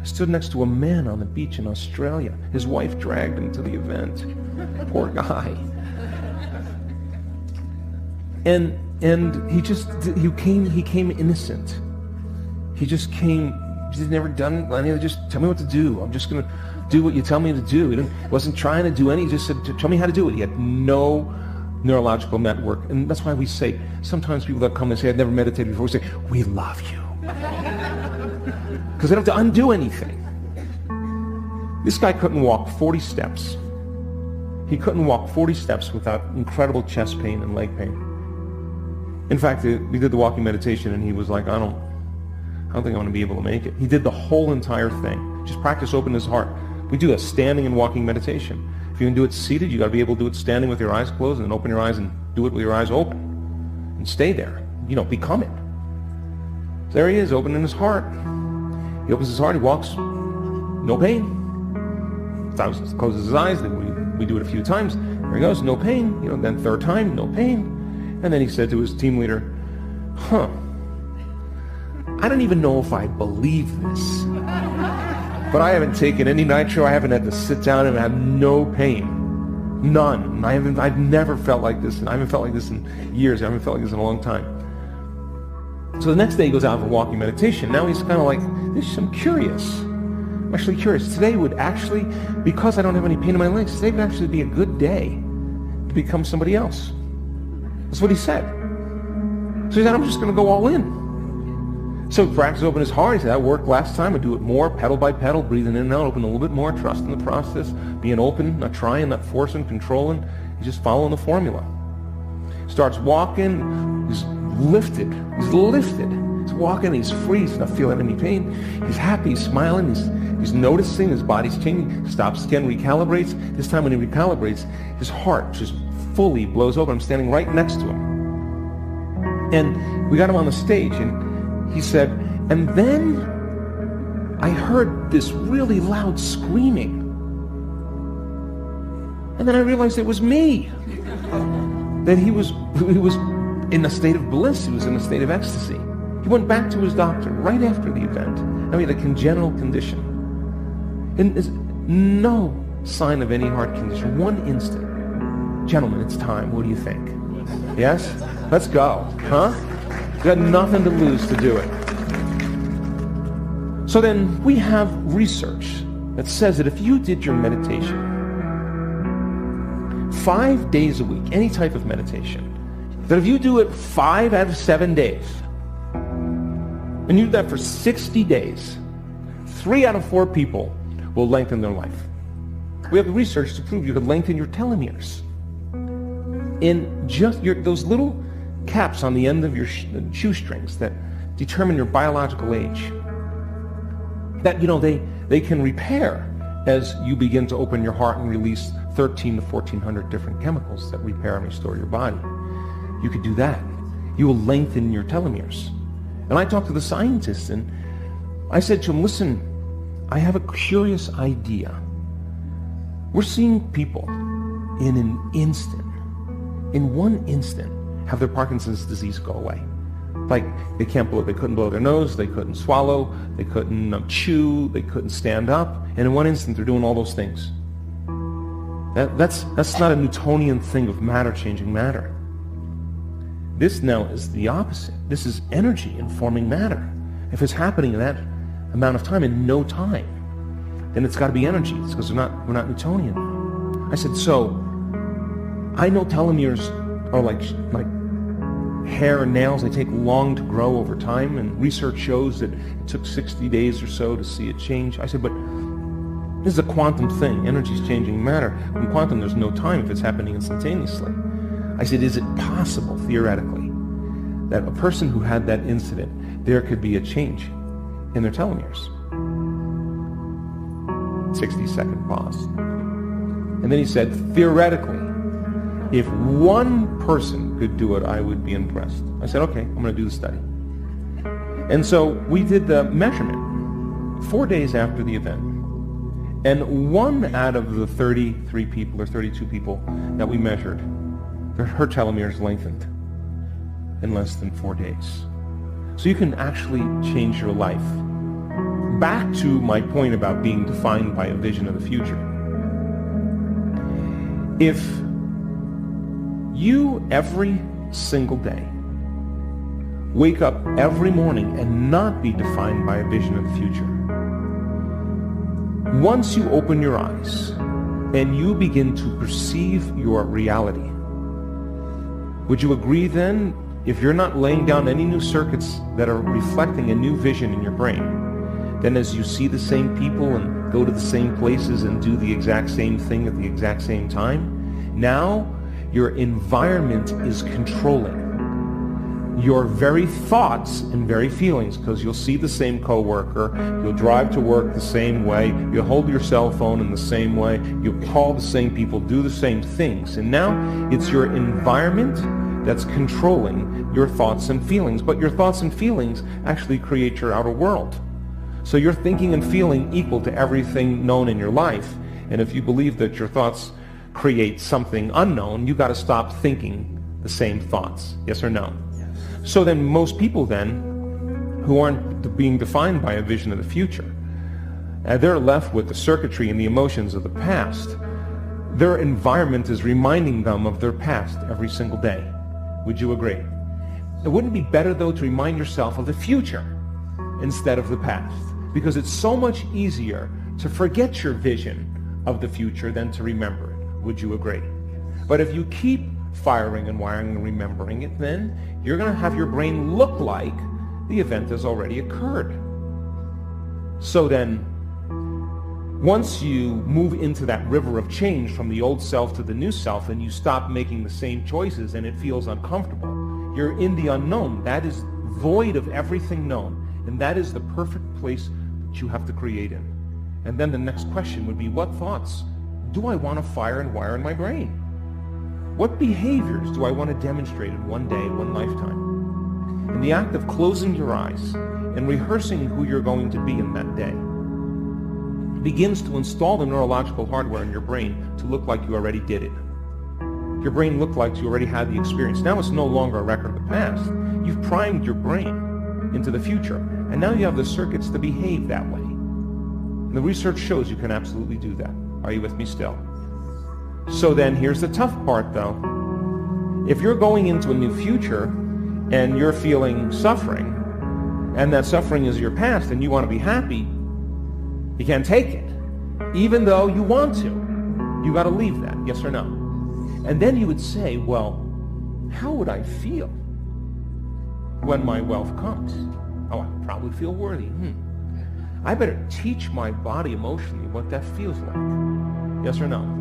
I stood next to a man on the beach in Australia. His wife dragged him to the event. Poor guy. And he came innocent. He just came, he's never done anything, just tell me what to do. I'm just going to do what you tell me to do. He wasn't trying to do anything, he just said, tell me how to do it. He had no neurological network. And that's why we say, sometimes people that come and say, I've never meditated before, we say, we love you. Because they don't have to undo anything. This guy couldn't walk 40 steps. He couldn't walk 40 steps without incredible chest pain and leg pain. In fact, we did the walking meditation and he was like, I don't think I'm going to be able to make it. He did the whole entire thing. Just practice open his heart. We do a standing and walking meditation. If you can do it seated, you got to be able to do it standing with your eyes closed, and then open your eyes and do it with your eyes open. And stay there. Become it. So there he is, opening his heart. He opens his heart, he walks, no pain. Closes his eyes, then we do it a few times. There he goes, no pain. Then third time, no pain. And then he said to his team leader, I don't even know if I believe this, but I haven't taken any nitro. I haven't had to sit down and have no pain. None. I've never felt like this, and I haven't felt like this in years. I haven't felt like this in a long time. So the next day he goes out for walking meditation. Now he's kind of like, I'm curious. I'm actually curious. Today would actually, because I don't have any pain in my legs, today would actually be a good day to become somebody else. That's what he said. So he said, I'm just going to go all in. So practice open his heart. He said, that worked last time. I do it more, pedal by pedal, breathing in and out, open a little bit more, trust in the process, being open, not trying, not forcing, controlling. He's just following the formula. Starts walking. He's lifted. He's walking. He's free. He's not feeling any pain. He's happy. He's smiling. He's noticing his body's changing. Stops again, recalibrates. This time when he recalibrates, his heart just fully blows open. I'm standing right next to him. And we got him on the stage, and he said, and then I heard this really loud screaming. And then I realized it was me. That he was in a state of bliss. He was in a state of ecstasy. He went back to his doctor right after the event. He had a congenital condition. And there's no sign of any heart condition. One instant. Gentlemen, it's time. What do you think? Yes? Let's go. Huh? You got nothing to lose to do it. So then we have research that says that if you did your meditation 5 days a week, any type of meditation, that if you do it 5 out of 7 days, and you do that for 60 days, 3 out of 4 people will lengthen their life. We have the research to prove you could lengthen your telomeres. In just those little caps on the end of your shoestrings that determine your biological age, that they can repair as you begin to open your heart and release 1,300 to 1,400 different chemicals that repair and restore your body. You could do that. You will lengthen your telomeres. And I talked to the scientists, and I said to him, listen, I have a curious idea. We're seeing people in an instant, in one instant, have their Parkinson's disease go away. Like they couldn't blow their nose, they couldn't swallow, they couldn't chew, they couldn't stand up, and in one instant they're doing all those things. That's not a Newtonian thing of matter changing matter. This now is the opposite. This is energy informing matter. If it's happening in that amount of time, in no time, then it's got to be energy. It's because we're not Newtonian. I said, so I know telomeres are like hair and nails. They take long to grow over time, and research shows that it took 60 days or so to see it change. I said, but this is a quantum thing. Energy is changing matter. In quantum, there's no time if it's happening instantaneously. I said, is it possible, theoretically, that a person who had that incident, there could be a change in their telomeres? 60-second pause. And then he said, theoretically, if one person could do it, I would be impressed. I said, okay, I'm going to do the study. And so we did the measurement 4 days after the event. And 1 out of the 33 people or 32 people that we measured, her telomeres lengthened in less than 4 days. So you can actually change your life back to my point about being defined by a vision of the future. If you every single day wake up every morning and not be defined by a vision of the future, once you open your eyes and you begin to perceive your reality, would you agree then, if you're not laying down any new circuits that are reflecting a new vision in your brain, then as you see the same people and go to the same places and do the exact same thing at the exact same time, now your environment is controlling your very thoughts and very feelings, because you'll see the same coworker, you'll drive to work the same way, you'll hold your cell phone in the same way, you'll call the same people, do the same things, and now it's your environment that's controlling your thoughts and feelings. But your thoughts and feelings actually create your outer world. So you're thinking and feeling equal to everything known in your life, and if you believe that your thoughts create something unknown, you got to stop thinking the same thoughts. Yes or no? So then most people then, who aren't being defined by a vision of the future, they're left with the circuitry and the emotions of the past. Their environment is reminding them of their past every single day. Would you agree? It wouldn't be better, though, to remind yourself of the future instead of the past, because it's so much easier to forget your vision of the future than to remember it. Would you agree? But if you keep firing and wiring and remembering it, then you're going to have your brain look like the event has already occurred. So then, once you move into that river of change from the old self to the new self, and you stop making the same choices and it feels uncomfortable, you're in the unknown. That is void of everything known, and that is the perfect place that you have to create in. And then the next question would be, what thoughts do I want to fire and wire in my brain? What behaviors do I want to demonstrate in one day, one lifetime? In the act of closing your eyes and rehearsing who you're going to be in that day, begins to install the neurological hardware in your brain to look like you already did it. Your brain looked like you already had the experience. Now it's no longer a record of the past. You've primed your brain into the future, and now you have the circuits to behave that way. And the research shows you can absolutely do that. Are you with me still? So then here's the tough part, though. If you're going into a new future and you're feeling suffering, and that suffering is your past, and you want to be happy, you can't take it. Even though you want to, you got to leave that, yes or no? And then you would say, well, how would I feel when my wealth comes? Oh, I would probably feel worthy. I better teach my body emotionally what that feels like. Yes or no?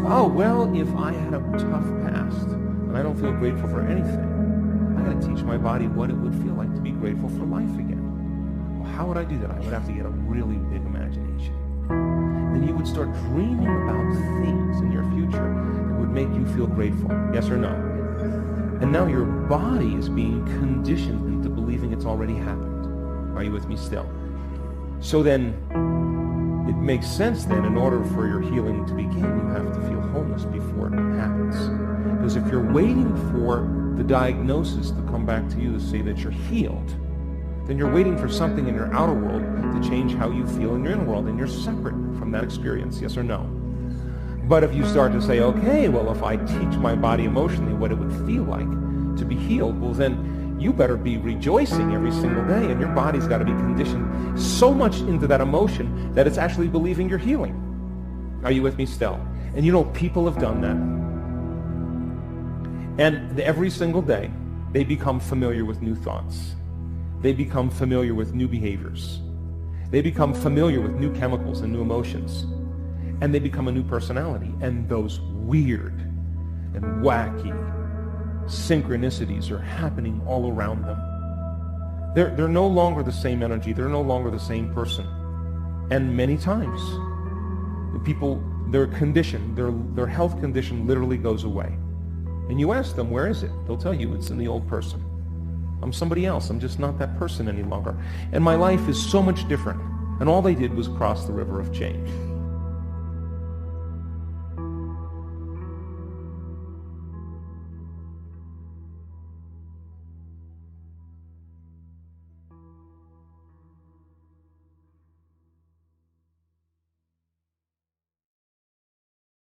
Oh, well, if I had a tough past and I don't feel grateful for anything, I got to teach my body what it would feel like to be grateful for life again. Well, how would I do that? I would have to get a really big imagination. Then you would start dreaming about things in your future that would make you feel grateful. Yes or no? And now your body is being conditioned into believing it's already happened. Are you with me still? So then, it makes sense then, in order for your healing to begin, you have to feel wholeness before it happens. Because if you're waiting for the diagnosis to come back to you to say that you're healed, then you're waiting for something in your outer world to change how you feel in your inner world, and you're separate from that experience, yes or no? But if you start to say, okay, well, if I teach my body emotionally what it would feel like to be healed, well, then you better be rejoicing every single day, and your body's got to be conditioned so much into that emotion that it's actually believing you're healing. Are you with me still? And you know, people have done that. And every single day, they become familiar with new thoughts. They become familiar with new behaviors. They become familiar with new chemicals and new emotions. And they become a new personality. And those weird and wacky synchronicities are happening all around them. They're no longer the same energy. They're no longer the same person. And many times, the people, their condition, their health condition literally goes away. And you ask them, where is it? They'll tell you it's in the old person. I'm somebody else. I'm just not that person any longer. And my life is so much different. And all they did was cross the river of change.